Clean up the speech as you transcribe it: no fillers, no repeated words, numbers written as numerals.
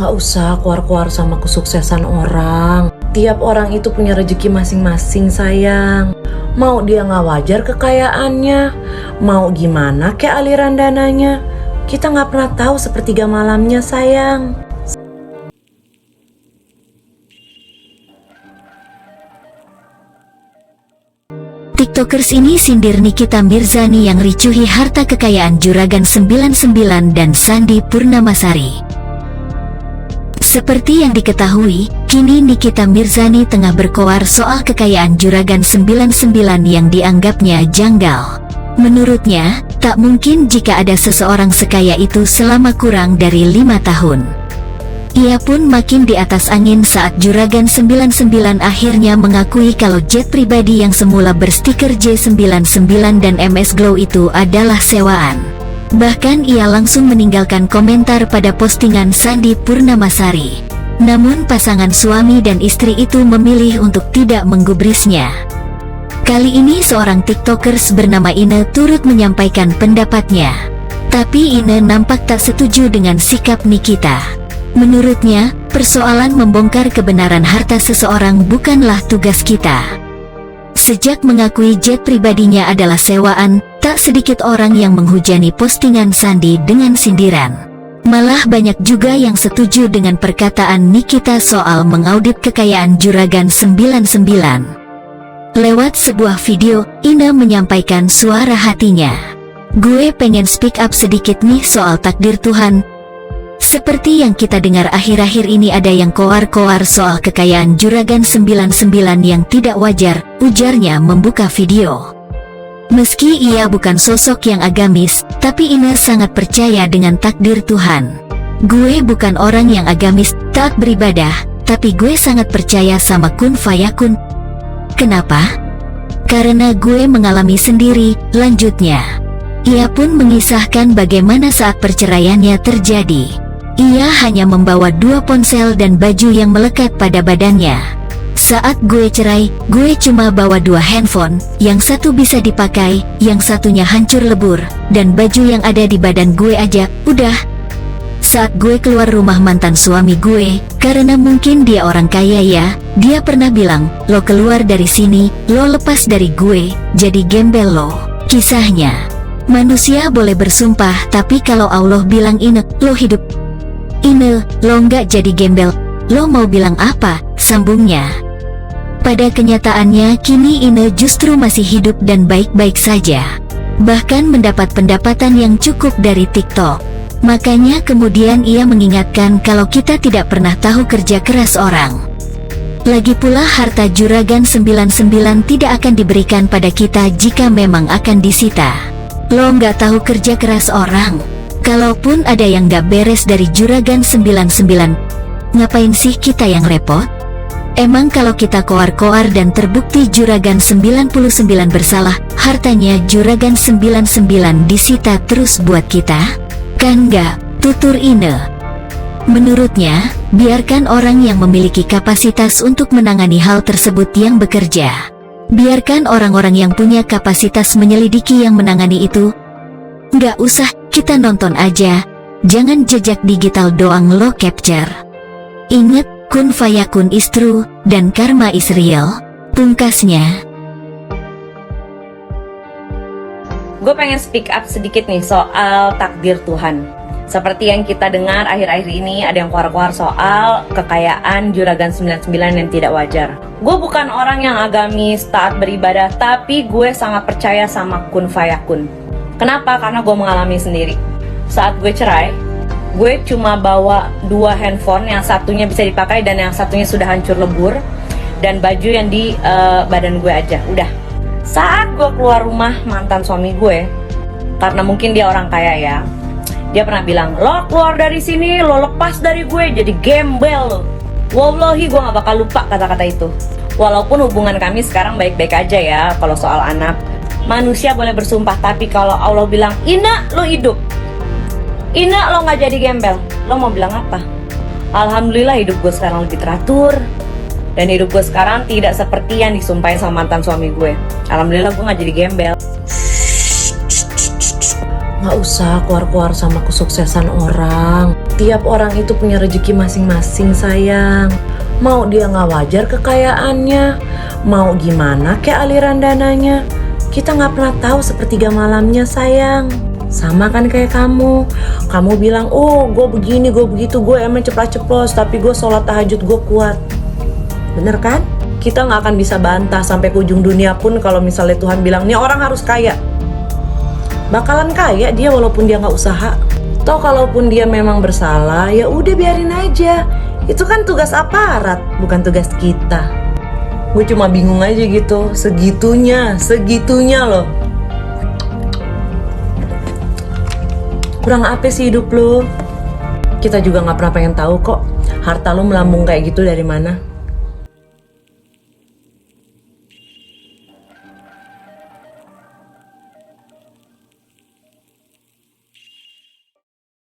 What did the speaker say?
Gak usah keluar-keluar sama kesuksesan orang. Tiap orang itu punya rezeki masing-masing sayang. Mau dia gak wajar kekayaannya, mau gimana kayak aliran dananya, kita gak pernah tahu sepertiga malamnya sayang. TikTokers ini sindir Nikita Mirzani yang ricuhi harta kekayaan Juragan 99 dan Sandi Purnamasari. Seperti yang diketahui, kini Nikita Mirzani tengah berkoar soal kekayaan Juragan 99 yang dianggapnya janggal. Menurutnya, tak mungkin jika ada seseorang sekaya itu selama kurang dari 5 tahun. Ia pun makin di atas angin saat Juragan 99 akhirnya mengakui kalau jet pribadi yang semula berstiker J99 dan MS Glow itu adalah sewaan. Bahkan ia langsung meninggalkan komentar pada postingan Sandi Purnamasari. Namun pasangan suami dan istri itu memilih untuk tidak menggubrisnya. Kali ini seorang TikTokers bernama Ine turut menyampaikan pendapatnya. Tapi Ine nampak tak setuju dengan sikap Nikita. Menurutnya, persoalan membongkar kebenaran harta seseorang bukanlah tugas kita. Sejak mengakui jet pribadinya adalah sewaan, tak sedikit orang yang menghujani postingan Sandi dengan sindiran. Malah banyak juga yang setuju dengan perkataan Nikita soal mengaudit kekayaan Juragan 99. Lewat sebuah video, Ina menyampaikan suara hatinya. Gue pengen speak up sedikit nih soal takdir Tuhan. Seperti yang kita dengar akhir-akhir ini ada yang koar-koar soal kekayaan Juragan 99 yang tidak wajar, ujarnya membuka video. Meski ia bukan sosok yang agamis, tapi Ina sangat percaya dengan takdir Tuhan. Gue bukan orang yang agamis, taat beribadah, tapi gue sangat percaya sama kun fayakun. Kenapa? Karena gue mengalami sendiri, lanjutnya. Ia pun mengisahkan bagaimana saat perceraiannya terjadi. Ia hanya membawa 2 ponsel dan baju yang melekat pada badannya. Saat gue cerai, gue cuma bawa 2 handphone, yang satu bisa dipakai, yang satunya hancur lebur, dan baju yang ada di badan gue aja, udah. Saat gue keluar rumah mantan suami gue, karena mungkin dia orang kaya ya, dia pernah bilang, lo keluar dari sini, lo lepas dari gue, jadi gembel lo. Kisahnya, manusia boleh bersumpah, tapi kalau Allah bilang Ine, lo hidup. Ine, lo nggak jadi gembel, lo mau bilang apa, sambungnya. Pada kenyataannya kini Ine justru masih hidup dan baik-baik saja. Bahkan mendapat pendapatan yang cukup dari TikTok. Makanya kemudian ia mengingatkan kalau kita tidak pernah tahu kerja keras orang. Lagi pula harta Juragan 99 tidak akan diberikan pada kita jika memang akan disita. Lo nggak tahu kerja keras orang. Kalaupun ada yang gak beres dari Juragan 99, ngapain sih kita yang repot? Emang kalau kita koar-koar dan terbukti Juragan 99 bersalah, hartanya Juragan 99 disita terus buat kita? Kan gak, tutur Ine. Menurutnya, biarkan orang yang memiliki kapasitas untuk menangani hal tersebut yang bekerja. Biarkan orang-orang yang punya kapasitas menyelidiki yang menangani itu. Gak usah, kita nonton aja. Jangan jejak digital doang lo capture. Ingat, kun fayakun is true, dan karma is real. Pungkasnya. Gue pengen speak up sedikit nih soal takdir Tuhan. Seperti yang kita dengar akhir-akhir ini ada yang keluar-keluar soal kekayaan Juragan 99 yang tidak wajar. Gue bukan orang yang agamis, taat beribadah, tapi gue sangat percaya sama kun fayakun. Kenapa? Karena gue mengalami sendiri. Saat gue cerai, gue cuma bawa 2 handphone, yang satunya bisa dipakai dan yang satunya sudah hancur lebur, dan baju yang di badan gue aja, udah. Saat gue keluar rumah mantan suami gue, karena mungkin dia orang kaya ya, dia pernah bilang, lo keluar dari sini, lo lepas dari gue, jadi gembel lo. Wallahi gue gak bakal lupa kata-kata itu. Walaupun hubungan kami sekarang baik-baik aja ya, kalau soal anak. Manusia boleh bersumpah, tapi kalau Allah bilang, Ina lo hidup, Ina lo gak jadi gembel, lo mau bilang apa? Alhamdulillah hidup gue sekarang lebih teratur. Dan hidup gue sekarang tidak seperti yang disumpahin sama mantan suami gue. Alhamdulillah gue gak jadi gembel. Nggak usah keluar-keluar sama kesuksesan orang. Tiap orang itu punya rezeki masing-masing sayang. Mau dia nggak wajar kekayaannya, mau gimana kayak aliran dananya, kita nggak pernah tahu sepertiga malamnya sayang. Sama kan kayak kamu bilang, oh gue begini, gue begitu, gue emang ceplos-ceplos, tapi gue sholat tahajud gue kuat. Bener kan? Kita nggak akan bisa bantah sampai ke ujung dunia pun kalau misalnya Tuhan bilang, nih orang harus kaya. Bakalan kaya dia walaupun dia nggak usaha. Toh kalaupun dia memang bersalah, ya udah biarin aja. Itu kan tugas aparat, bukan tugas kita. Gue cuma bingung aja gitu, segitunya loh. Kurang apa sih hidup lo? Kita juga nggak pernah pengen tahu kok harta lo melambung kayak gitu dari mana.